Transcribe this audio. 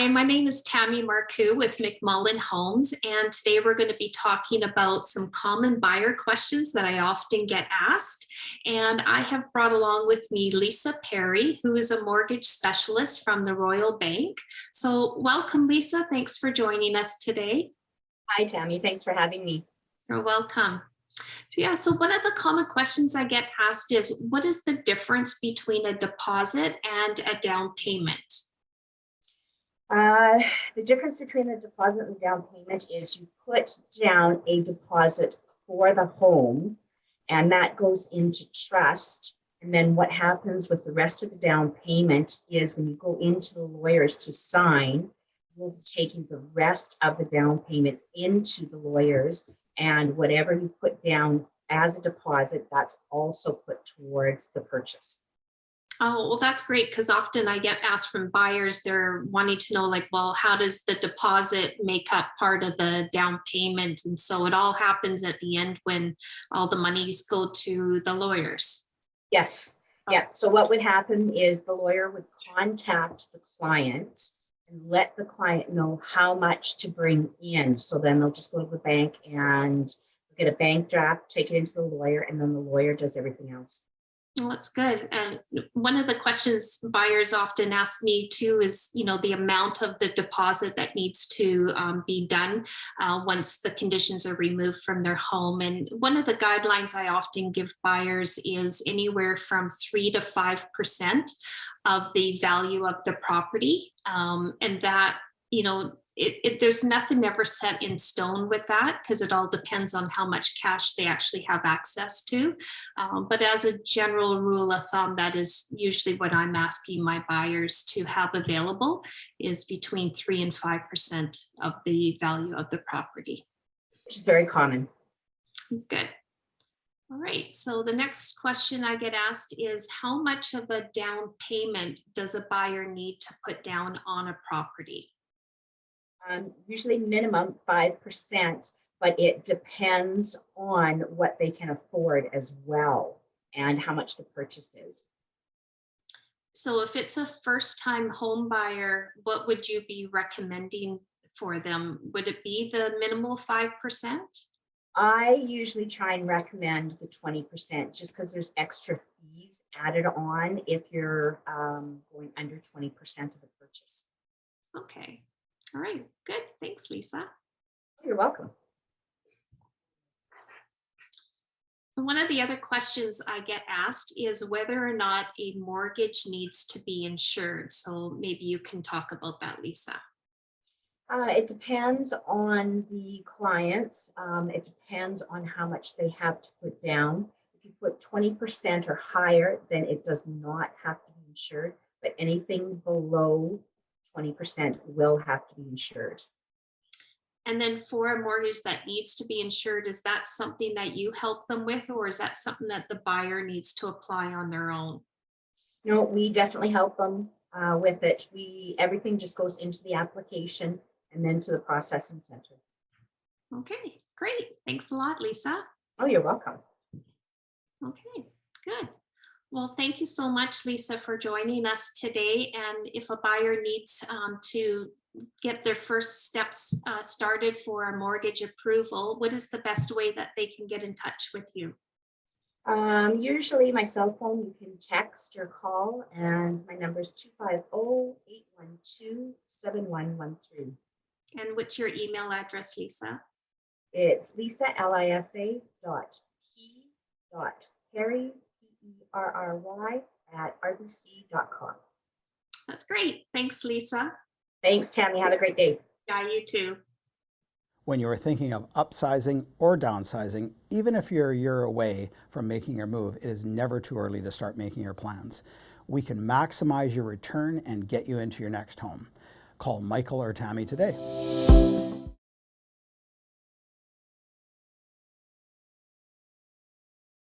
Hi, my name is Tammy Marcoux with McMullen Homes, and today we're going to be talking about some common buyer questions that I often get asked. And I have brought along with me Lisa.p.perry, who is a mortgage specialist from the Royal Bank. So welcome, Lisa. Thanks for joining us today. Hi, Tammy. Thanks for having me. You're welcome. So one of the common questions I get asked is, what is the difference between a deposit and a down payment? The difference between a deposit and down payment is you put down a deposit for the home, and that goes into trust. And then what happens with the rest of the down payment is when you go into the lawyers to sign, we'll be taking the rest of the down payment into the lawyers, and whatever you put down as a deposit, that's also put towards the purchase. Oh, well, that's great, because often I get asked from buyers, they're wanting to know, like, well, how does the deposit make up part of the down payment? And so it all happens at the end when all the monies go to the lawyers. Yes. Yeah. So what would happen is the lawyer would contact the client and let the client know how much to bring in. So then they'll just go to the bank and get a bank draft, take it into the lawyer, and then the lawyer does everything else. Well, that's good. And one of the questions buyers often ask me too is, the amount of the deposit that needs to be done once the conditions are removed from their home. And one of the guidelines I often give buyers is anywhere from 3 to 5% of the value of the property. And that, there's nothing ever set in stone with that, because it all depends on how much cash they actually have access to. But as a general rule of thumb, that is usually what I'm asking my buyers to have available, is between 3 and 5% of the value of the property. Which is very common. That's good. All right, so the next question I get asked is, how much of a down payment does a buyer need to put down on a property? Usually minimum 5%, but it depends on what they can afford as well and how much the purchase is. So if it's a first-time home buyer, what would you be recommending for them? Would it be the minimal 5%? I usually try and recommend the 20% just because there's extra fees added on if you're going under 20% of the purchase. Okay. All right. Good. Thanks, Lisa. You're welcome. One of the other questions I get asked is whether or not a mortgage needs to be insured. So maybe you can talk about that, Lisa. It depends on the clients. It depends on how much they have to put down. If you put 20% or higher, then it does not have to be insured, but anything below 20% will have to be insured. And then for a mortgage that needs to be insured, is that something that you help them with, or is that something that the buyer needs to apply on their own? No, we definitely help them with it. Everything just goes into the application and then to the processing center. Okay, great. Thanks a lot, Lisa. Oh, you're welcome. Okay, good. Well, thank you so much, Lisa, for joining us today. And if a buyer needs to get their first steps started for a mortgage approval, what is the best way that they can get in touch with you? Usually my cell phone, you can text or call, and my number is 250-812-7113. And what's your email address, Lisa? It's lisa.p.perry, Perry, @rbc.com. That's great. Thanks, Lisa. Thanks, Tammy. Have a great day. Yeah, you too. When you are thinking of upsizing or downsizing, even if you're a year away from making your move, it is never too early to start making your plans. We can maximize your return and get you into your next home. Call Michael or Tammy today.